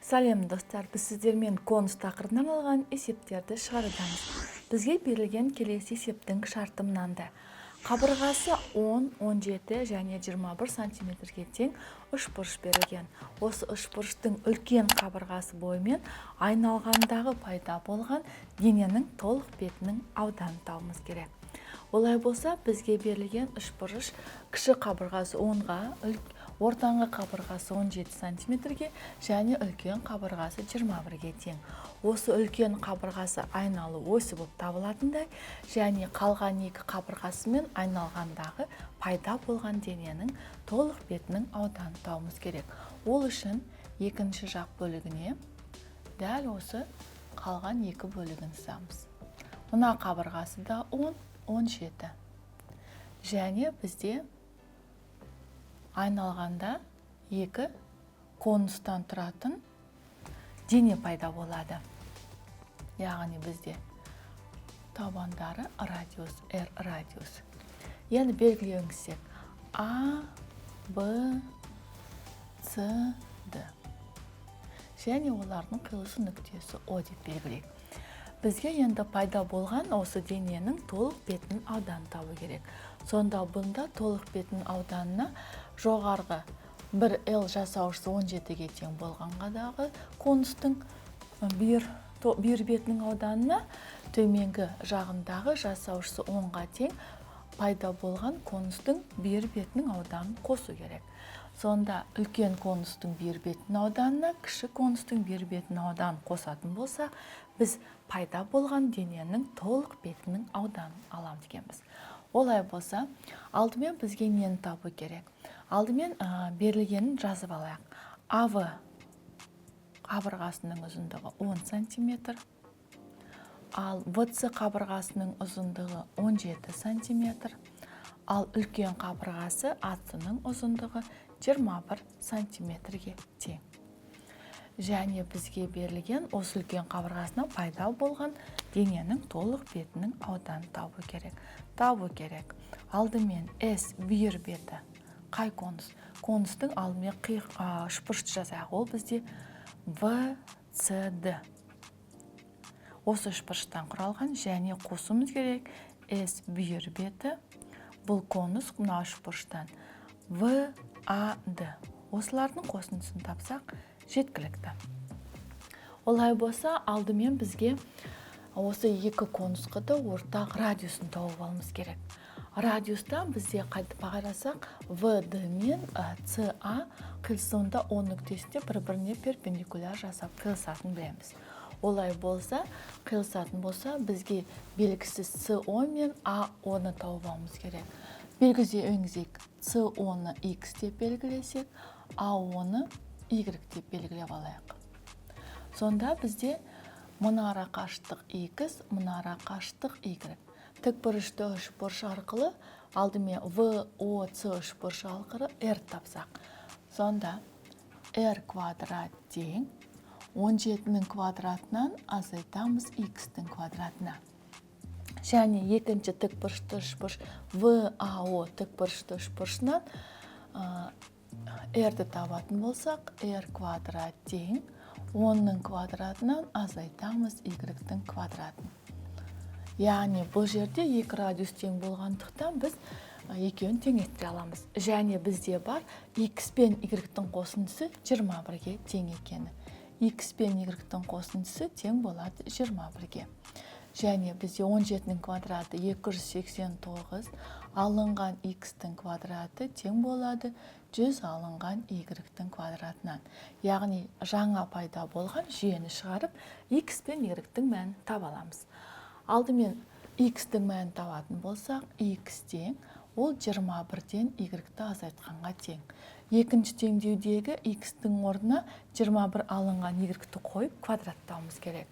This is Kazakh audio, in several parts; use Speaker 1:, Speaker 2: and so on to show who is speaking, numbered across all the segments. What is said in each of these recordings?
Speaker 1: Сәлем достар, біз сіздермен конус тақырыбынан алған есептерді шығарудамыз. Бізге берілген келесі есептің шарты мынандай. Қабырғасы 10, 17 және 21 сантиметрге тең үшбұрыш берілген. Осы үшбұрыштың үлкен қабырғасы бойымен айналғандағы пайда болған дененің толық бетінің ауданын табуымыз керек. Олай болса, бізге берілген үшбұрыш кіші қабырғасы 10-ға, ортаңғы қабырғасы 17 сантиметрге және үлкен қабырғасы 21-ге тең. Осы үлкен қабырғасы айналу осі болып табылатындай және қалған екі қабырғасымен айналғандағы пайда болған дененің толық бетінің ауданын табуымыз керек. Ол үшін екінші жақ бөлігіне дәл осы қалған екі бөлігін сызамыз. Мына қабырғасы да 10, 17. Және бізде айналғанда екі конустан тұратын дене пайда болады. Яғни бізде табандары радиус, R радиус. Енді белгілеуіңізсек A, B, C, D. Және олардың қиылысу нүктесі O деп белгілейік. Бізге енді пайда болған осы дененің толық бетінің ауданын табу керек. Сонда бұнда толық бетінің ауданына жоғарғы бір L жасауышысы 17-ге тең болғанғадағы конустың бір бетінің ауданына төменгі жағындағы жасауышысы 10-ға тең пайда болған конустың бір бетінің ауданын қосу керек. Сонда үлкен конустың бір бетінің ауданына кіші конустың бір бетінің ауданын қосатын болса, біз пайда болған дененің толық бетінің ауданын аламыз дегенбіз. Олай болса, алдымен бізге нені табу керек? Алдымен берілгенін жазып алайық. АВ қабырғасының ұзындығы 10 сантиметр, ал ВЦ қабырғасының ұзындығы 17 сантиметр, ал үлкен қабырғасы АЦ-ның ұзындығы 21 сантиметрге тең. Және бізге берілген осы үлкен қабырғасына пайда болған дененің толық бетінің ауданын табу керек. Алдымен S бүйір беті. Қай конус? Конустың алдымен үшбұрышты жасайық. Ол бізде VCD. Осы үшбұрыштан құралған және қосуымыз керек S бүйір беті. Бұл конус мына үшбұрыштан VAD. Осылардың қосындысын тапсақ жеткілікті. Олай болса, алдымен бізге осы екі конусқа да ортақ радиусын тауып алуымыз керек. Радиустан бізде қайтып қарасақ, VD мен CA қиылысуында O нүктесінде бір-біріне перпендикуляр жасап қиылысатын білеміз. Олай болса, қиылысатын болса, бізге белгісіз CO мен AO-ны тауып алуымыз керек. Белгілеуіңізсек, CO-ны X деп белгілесек, AO-ны Y деп белгілеп алайық. Сонда бізде мұнара қашықтық X, мұнара қашықтық Y. Тікбұрышты үшбұрыш арқылы алдымен VOC үшбұрышы арқылы R тапсақ. Сонда R квадрат тең 17-нің квадратынан азайтамыз X-тің квадратына. Және екінші тікбұрышты үшбұрыш VAO тікбұрышты үшбұрышынан R-ді табатын болсақ, R квадрат тең 10-нің квадратынан азайтамыз Y-тің квадратын. Яғни бұл жерде екі радиус тең болғандықтан біз екеуін теңестіре аламыз. Және бізде бар X пен Y-тің қосындысы 21-ге тең екені. X пен Y-тің қосындысы тең болады 21-ге. Және бізде 17-нің квадраты 289, алынған X-тің квадраты тең болады 100 алынған Y-тің квадратынан. Яғни жаңа пайда болған жүйені шығарып, X пен Y-тің мәнін таба аламыз. Алдымен X-тің мәнін табатын болсақ, X тең, ол 21-ден Y-ті азайтқанға тең. Екінші теңдеудегі X-тің орнына 21 алынған Y-ті қойып квадраттауымыз керек.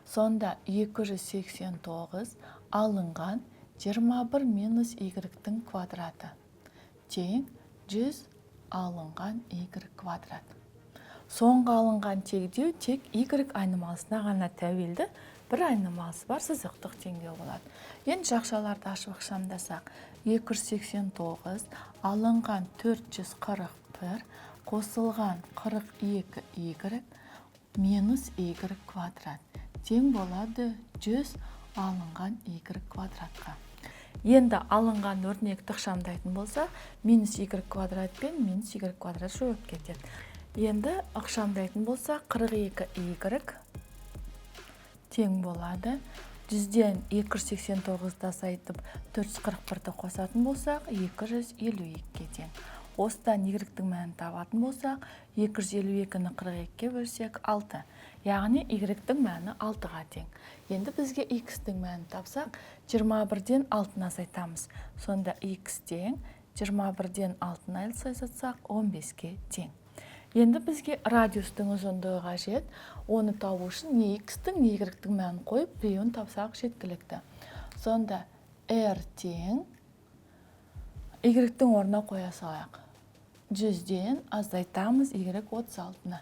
Speaker 1: Сонда 289 алынған 21 минус Y-тің квадраты тең 100 алынған Y квадрат. Соңғы алынған теңдеу тек Y айнымалысына ғана тәуелді. Бір айнымалысы бар, сызықтық теңдеу болады. Енді жақшаларды ашып ықшамдасақ, 289 алынған 441 қосылған 42Y минус y квадрат тең болады 100 алынған y квадратқа. Енді алынған өрнекті ықшамдайтын болса, минус y квадрат пен минус y квадрат жойылып кетеді. Енді ықшамдайтын болса, 42y тең болады. 100-ден 289-ды азайтып 441-ді қосатын болсақ, 252-ге тең. Осыдан y-тің мәнін табатын болсақ, 252-ні 42-ке бөлсек 6. Яғни y-тің мәні 6-ға тең. Енді бізге x-тің мәнін тапсақ, 21-ден 6-ны азайтамыз. Сонда x тең 21-ден 6-ны азайтсақ 15-ке тең. Енді бізге радиустың ұзындығы қажет. Оны табу үшін не x-тің, не y-тің мәнін қойып, біреуін тапсақ жеткілікті. Сонда r тең y-тің орнына қоя салайық. 100-ден азайтамыз y 36-ны.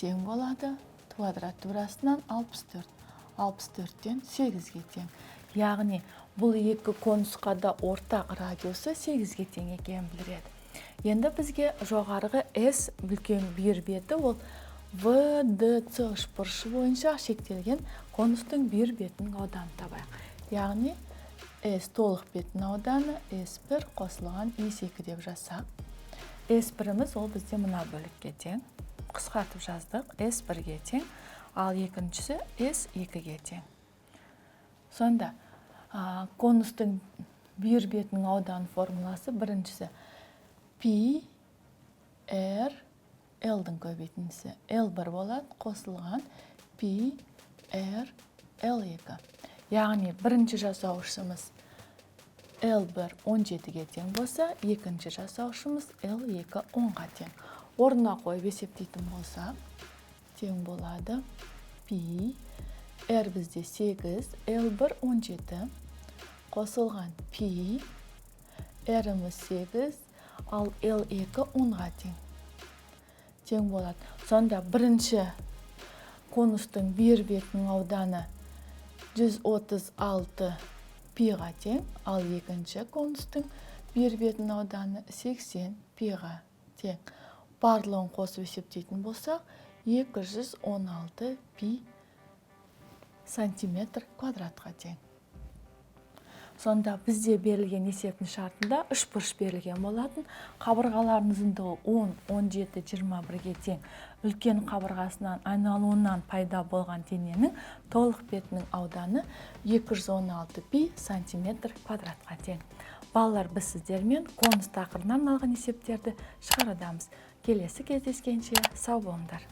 Speaker 1: Тең болады квадратурасынан 64. 64-тен 8-ге тең. Яғни бұл екі конусқа да ортақ радиусы 8-ге тең екенін білдіреді. Енді бізге жоғарғы S үлкен бір беті ол VDC үшбұрышы бойынша шектелген конустың бір бетінің ауданы табайық. Яғни S толық бетінің ауданы S1 қосылған S2 деп жазсақ. S1-іміз ол бізде мына бөлікке тең. Қысқартып жаздық. S1-ге тең, ал екіншісі S2-ге тең. Сонда конустың бір бетінің ауданы формуласы біріншісі Пи R L-дің көбейтіндісі L1 болады, қосылған Пи R L2. Яғни бірінші жасаушымыз L1 17-ге тең болса, екінші жасаушымыз L2 10-ға тең. Орнына қойып есептейтін болса, тең болады Пи R бізде 8, L1 17, қосылған Пи R-іміз 8, ал L2 10-ға тең. Тең болады. Сонда бірінші конустың бір бетінің ауданы 136 пиға тең, ал екінші конустың бір бетінің ауданы 80 пиға тең. Барлығын қосып есептейтін болсақ, 216 пи сантиметр квадратқа тең. Сонда бізде берілген есептің шартында үшбұрыш берілген болатын. Қабырғалардың ұзындығы 10, 17, 21-ге тең. Үлкен қабырғасынан айналуынан пайда болған дененің толық бетінің ауданы 216 пи сантиметр квадратқа тең. Балалар, біз сіздермен конус тақырыбынан алған есептерді шығарудамыз. Келесі кездескенше сау болыңдар.